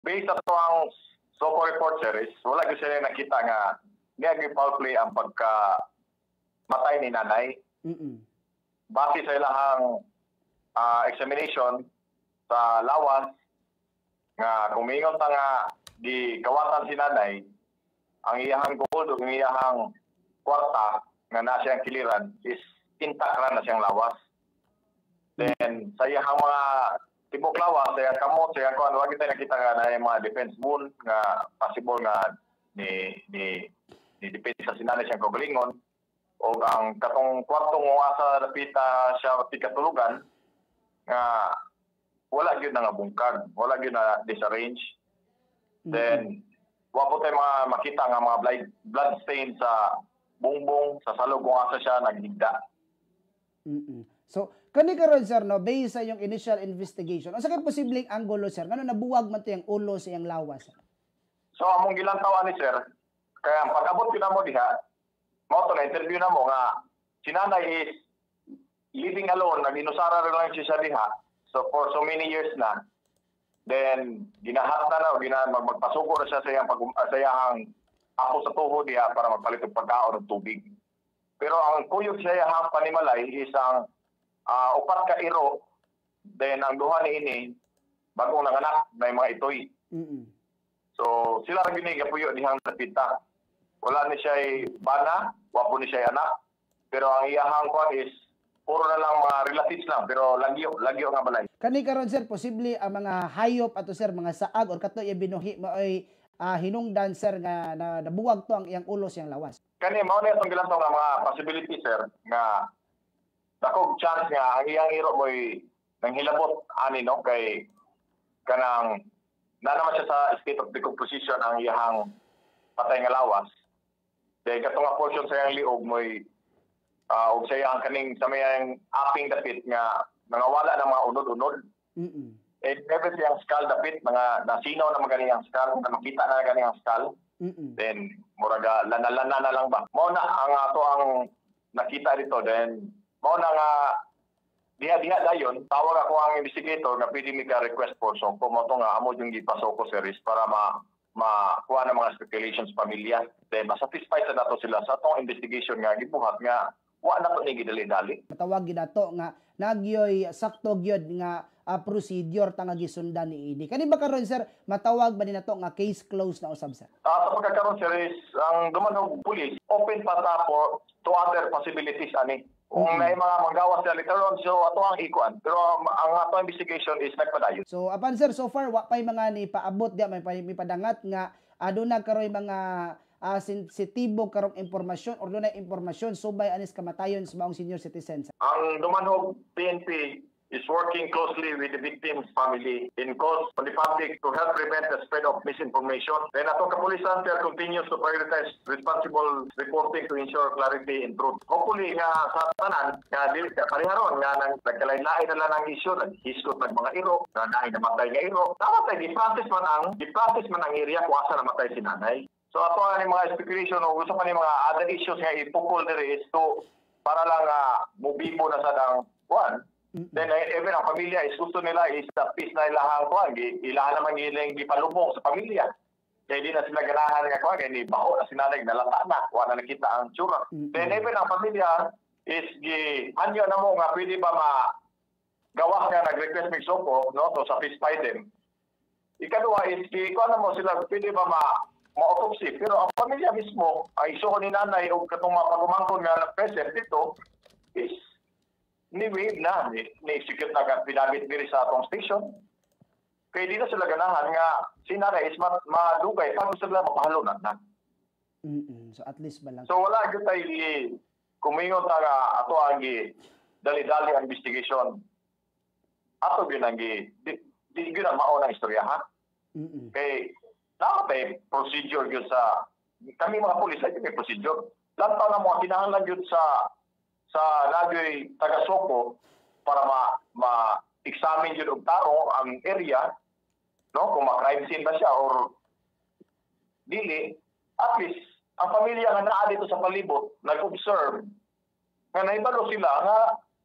based sa ang SOCO report, sir, is wala ko sila nakita nga niya foul play ang pagka-matay ni nanay. Base sa ilahang examination sa lawas, nga kumingon ta nga di kawatan si nanay, ang iyahang gold o ang iyahang kwarta nga na siyang kiliran is intact ra na siyang lawas. Then sa iyahang mga tibok lawas, sa iyang kamot, sa iyang kuan, wag kita nakita nga na yung mga defense wound nga possible nga ni depensa si nanay siyang kagalingon o ang katong kwartong nga sa dapita siya tikatulugan nga wala gyud na nga bungkag, wala gyud na disarrange. Then wa po tayo mga makita nga mga blood stain sa bungbong, sa salog kung asa siya naghigda. So kani karon sir, no, based sa yung initial investigation, asa kay posibleng anggulo sir ngano nabuwag man to yung ulo sa iyang lawas? So among gilantawan ni sir, kaya pag-abot ko na mo diha, mo to na interview na mo nga si nanay is living alone, nag-inusara rin lang siya diha. So for so many years na, then ginahat na magpasuko na siya sa iyang ako sa tuho diha para magpalit og pagkaon og tubig. Pero ang kuyog sa iyang panimalay is ang upat ka iro, then ang duha ni ini bagong nanganak na mga itoy. So sila ra gini gapuyo dihang dapita. Wala ni siya bana, wapo ni siya anak. Pero ang iyahang kwan is puro na lang mga relatives lang, pero lagyo nga balay. Kani karon sir, posible ang mga hayop ato sir, mga saag or kato yung binuhi mo ay hinungdan sir nga nabuwag to ang iyang ulo siyang lawas. Kani mao na itong gilantaw nga mga possibility sir nga dakog chance nga ang iyang iro mo'y nanghilabot ani no kay kanang naman siya sa state of decomposition ang iyang patay nga lawas. Dahil katong nga portion sa iyang liog mo'y og sa iyang kaning sa mayang aping dapit nga nangawala ng mga unod-unod. Eh, never siyang skull dapit, mga nasinaw na magaling ang skull, na makita na galing ang skull. Then, muraga, lana-lana na lang ba? Mao na ang ato ang nakita dito. Then, mao na nga, diha-diha dayon, tawag ako ang investigator na pwede mi ka request for so kung mo nga amo yung gipasok ko series para makuha ng mga speculations pamilya. Then, masatisfied sa nato sila sa atong investigation nga, gibuhat nga, wa na to ni gidali-dali. Matawag ginato nga nagyoy sakto gyud nga procedure tanga gisundan ni ini. Kani ba karon sir matawag ba ninato nga case closed na usab sir? Sa pagkakaroon sir is ang dumanog pulis open pa ta for to other possibilities ani. Kung may mga manggawas sa later on, so ato ang ikuan. Pero ang ato investigation is nagpadayon. So apan sir, so far wa pay mga ni paabot dia may padangat nga aduna karoy mga sensitibo karong impormasyon or dunay impormasyon subay anis kamatayon sa maong senior citizens. Ang dumanhog PNP is working closely with the victim's family in calls on the public to help prevent the spread of misinformation. Then atong kapulisan sir continues to prioritize responsible reporting to ensure clarity and truth. Hopefully nga sa tanan nga dili ka pariharon nga nagkalain-lain na lang ang issue, naghiskot ng mga iro, na namatay nga iro. Dapat ay di-process man ang area kung asa namatay si nanay. So ato ani mga speculation o gusto pa ni mga other issues nga ipukol diri is to para lang mubibo na sa dang one. Then even ang pamilya is gusto nila is the peace na ilahang kuan, ilahan naman giling gipalubong sa pamilya. Kaya di na sila ganahan nga kuan, kaya ni baho na sinanay nalata na, wala na nakita ang tsura. Then even ang pamilya is hanyo na mo nga pwede ba gawa nga nag-request mig SOCO no to satisfy them. Ikaduha is kuan na mo sila pwede ba ma-autopsy, pero ang pamilya mismo ay isuko ni nanay o katong mapagumangkon nga present dito is ni-wave na, ni-execute na pinabit diri sa atong station. Kaya di na sila ganahan nga si nanay is madugay pag gusto nila mapahalo na. So at least ba lang. So wala gyud tay kumingon ta nga ato ang dali-dali ang investigation. Ato gyud ang di gyud ang mao na istorya ha. Kay dapat procedure gyud sa kami mga pulis ay may procedure. Lantaw na mo kinahanglan gyud sa nagyoy taga-SOCO para ma-examine yun og tao ang area, no, kung ma-crime scene ba siya or dili. At least ang pamilya nga naa dito sa palibot nag-observe nga naibalo sila nga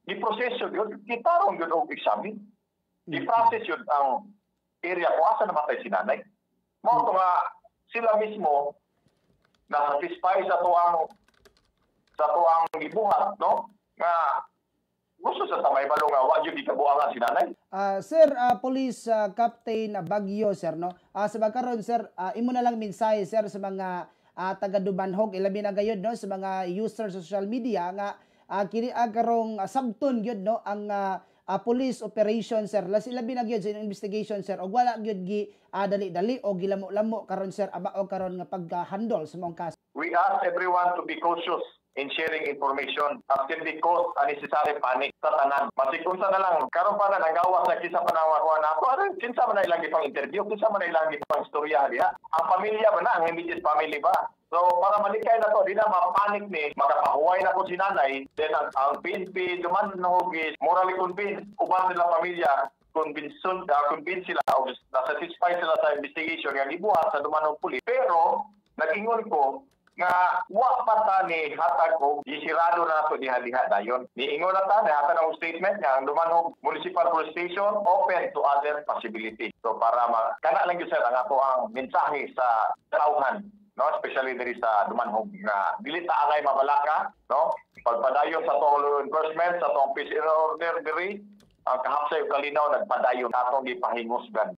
di-proseso yun, itarong yun og examine. Di-process yun ang area kung asa namatay si nanay. Mao to nga sila mismo na satisfy sa tuang gibuhat, no? Nga gusto sa tamay balo nga wa jud gikabuangan si nanay. Sir, Police Captain Bagyo, sir, no? Sa magkaroon, sir, imo na lang mensahe, sir, sa mga taga Dubanhog, ilabi na gayud, no, sa mga users sa social media nga kini karong sabton gyud, no, ang police operation, sir. Ilabi na gyud sa investigation, sir, og wala gyud gi dali-dali o gilamo-lamo karon, sir, o karon nga pag-handle sa mga kaso. We ask everyone to be cautious in sharing information as can be cause unnecessary panic sa tanan. Masikunsa na lang, karon pa na nagawas na kisa panawakuan na ako, kinsa man na ilang gipang interview, kinsa man na ilang gipang istorya diha. Ang pamilya ba na, ang immediate family ba? So, para malikay na to, di na mapanik ni, makapahuway na ko si nanay, then ang PNP, Dumanhog is morally convinced, uban nila pamilya, convince sila, o nasatisfy sila sa investigation nga gibuhat sa Dumanhog Police. Pero, nagingon ko, nga wa pa ta ni hatag og gisirado na to diha-diha dayon. Niingon na ta hatag ang statement nga ang Dumanhog Municipal Police Station open to other possibility. So para kana lang gyud sir ang ato ang mensahe sa tawhan, no, especially diri sa Dumanhog nga dili ta angay mabalaka, no, pagpadayon sa tong law enforcement sa tong peace order diri ang kahapsay ug kalinaw nagpadayon atong gipahingusgan.